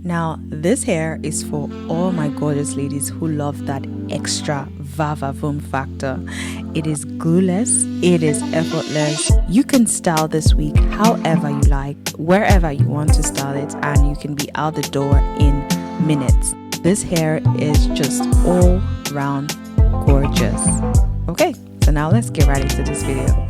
Now, this hair is for all my gorgeous ladies who love that extra vava voom factor. It is glueless, it is effortless. You can style this wig however you like, wherever you want to style it, and you can be out the door in minutes. This hair is just all round gorgeous. Okay, so now let's get right into this video.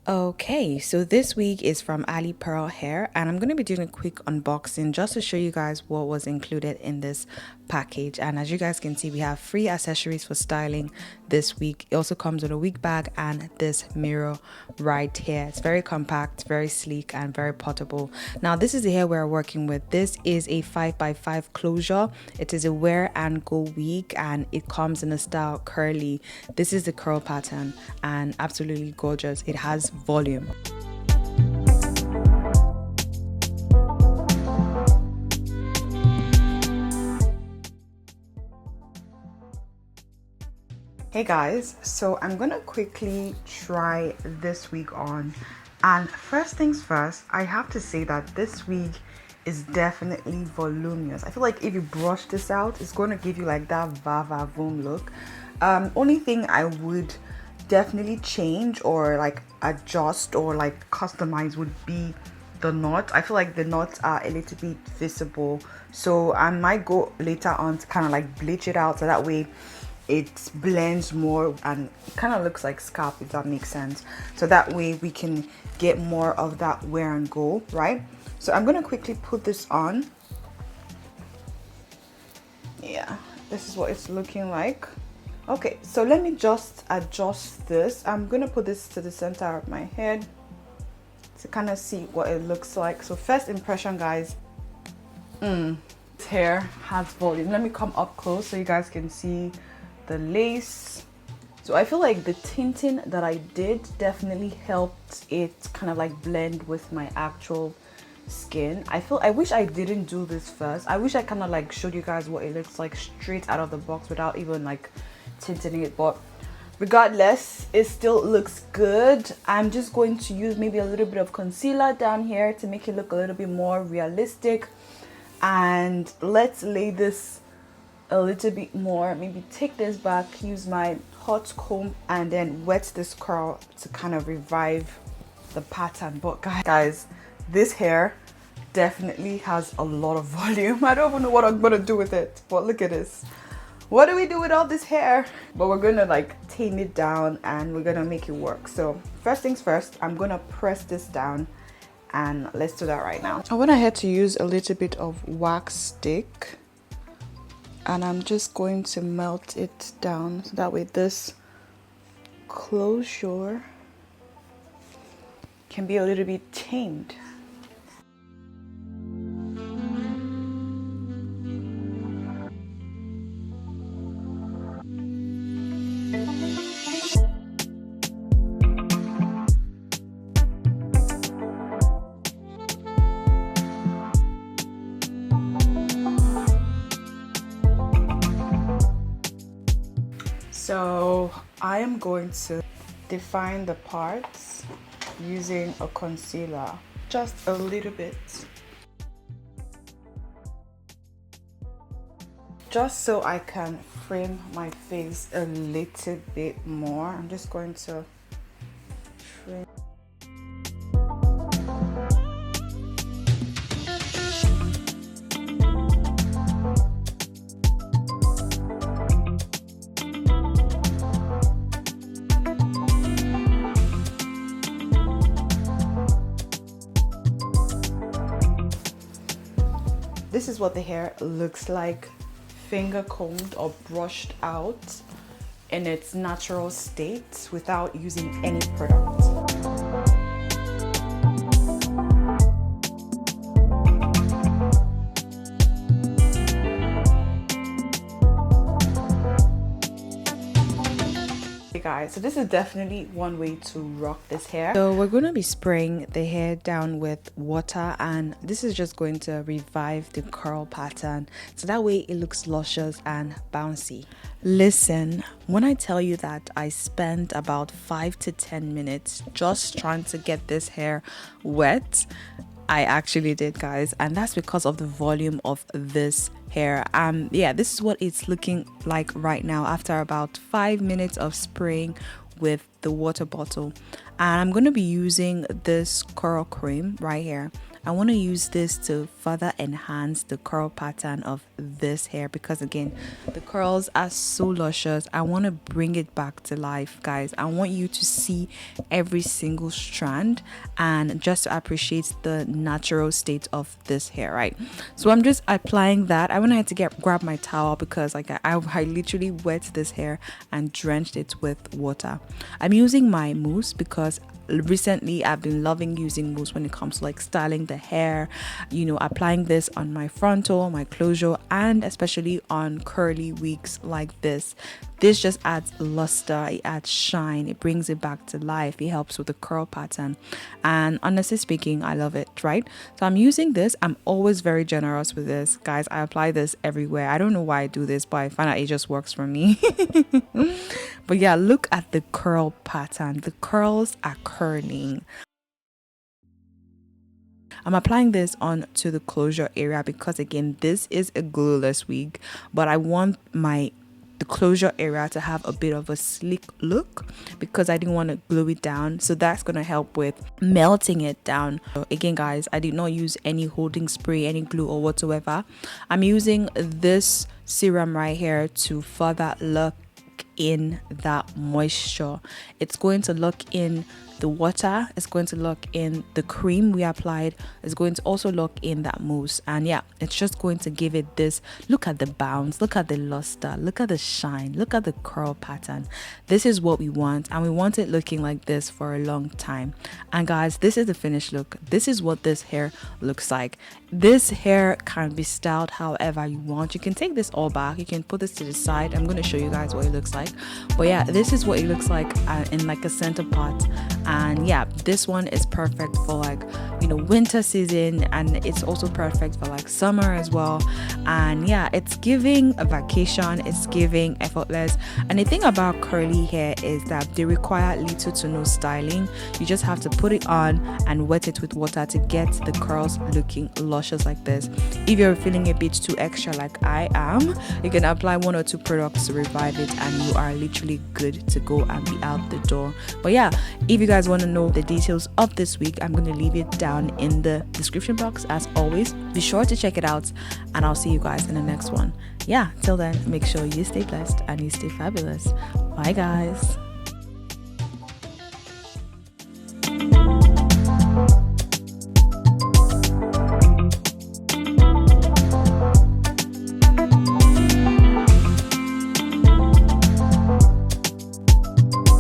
Okay, so this wig is from Alipearl hair, and I'm going to be doing a quick unboxing just to show you guys what was included in this package. And as you guys can see, we have free accessories for styling this wig. It also comes with a wig bag and this mirror right here. It's very compact, very sleek, and very portable. Now, this is the hair we're working with. This is a 5x5 closure. It is a wear and go wig, and it comes in a style curly. This is the curl pattern, and absolutely gorgeous. It has volume. Hey guys, so I'm gonna quickly try this wig on, and first things first, I have to say that this wig is definitely voluminous. I feel like if you brush this out, it's going to give you like that vava voom look. Only thing I would definitely change or like adjust or like customize would be the knot. I feel like the knots are a little bit visible, so I might go later on to kind of like bleach it out so that way it blends more and it kind of looks like scalp, if that makes sense, so that way we can get more of that wear and go, right? So I'm gonna quickly put this on. Yeah, this is what it's looking like. Okay, so let me just adjust this. I'm gonna put this to the center of my head to kind of see what it looks like. So first impression, guys, this hair has volume. Let me come up close so you guys can see the lace. So I feel like the tinting that I did definitely helped it kind of like blend with my actual skin. I wish I didn't do this first. I wish I kind of like showed you guys what it looks like straight out of the box without even like tinting it, but regardless, it still looks good. I'm just going to use maybe a little bit of concealer down here to make it look a little bit more realistic, and let's lay this a little bit more. Maybe take this back, use my hot comb, and then wet this curl to kind of revive the pattern. But guys, this hair definitely has a lot of volume. I don't even know what I'm gonna do with it, but look at this. What do we do with all this hair? But we're gonna like tame it down and we're gonna make it work. So first things first, I'm gonna press this down, and let's do that right now. I went ahead to use a little bit of wax stick, and I'm just going to melt it down so that way this closure can be a little bit tamed. So I am going to define the parts using a concealer, just a little bit, just so I can frame my face a little bit more. I'm just going to frame. This is what the hair looks like, finger combed or brushed out in its natural state without using any product. Guys, so this is definitely one way to rock this hair. So we're going to be spraying the hair down with water, and this is just going to revive the curl pattern so that way it looks luscious and bouncy. Listen, when I tell you that I spent about 5 to 10 minutes just trying to get this hair wet, I actually did, guys, and that's because of the volume of this hair. Yeah, this is what it's looking like right now after about 5 minutes of spraying with the water bottle. And I'm going to be using this curl cream right here. I want to use this to further enhance the curl pattern of this hair, because again, the curls are so luscious. I want to bring it back to life, guys. I want you to see every single strand and just to appreciate the natural state of this hair, right? So I'm just applying that. I wanted to grab my towel because like I literally wet this hair and drenched it with water. I'm using my mousse because recently I've been loving using mousse when it comes to like styling the hair, you know, applying this on my frontal, my closure, and especially on curly wigs like this. This just adds luster, it adds shine, it brings it back to life, it helps with the curl pattern, and honestly speaking, I love it, right? So I'm using this. I'm always very generous with this, guys. I apply this everywhere. I don't know why I do this, but I find out it just works for me. But yeah, look at the curl pattern. The curls are curling. I'm applying this onto the closure area because again, this is a glueless wig, but I want the closure area to have a bit of a sleek look because I didn't want to glue it down. So that's going to help with melting it down. So again, guys, I did not use any holding spray, any glue or whatsoever. I'm using this serum right here to further lock in that moisture. It's going to lock in the water, it's going to lock in the cream we applied, it's going to also lock in that mousse, and yeah, it's just going to give it this, look at the bounce, look at the luster, look at the shine, look at the curl pattern. This is what we want, and we want it looking like this for a long time. And guys, this is the finished look. This is what this hair looks like. This hair can be styled however you want. You can take this all back, you can put this to the side. I'm going to show you guys what it looks like, but yeah, this is what it looks like in like a center part. And yeah, this one is perfect for like, you know, winter season, and it's also perfect for like summer as well. And yeah, it's giving a vacation, it's giving effortless. And the thing about curly hair is that they require little to no styling. You just have to put it on and wet it with water to get the curls looking luscious like this. If you're feeling a bit too extra like I am, you can apply 1 or 2 products to revive it and you are literally good to go and be out the door. But yeah, if you guys want to know the details of this week, I'm going to leave it down in the description box as always. Be sure to check it out, and I'll see you guys in the next one. Yeah, till then, make sure you stay blessed and you stay fabulous. Bye guys.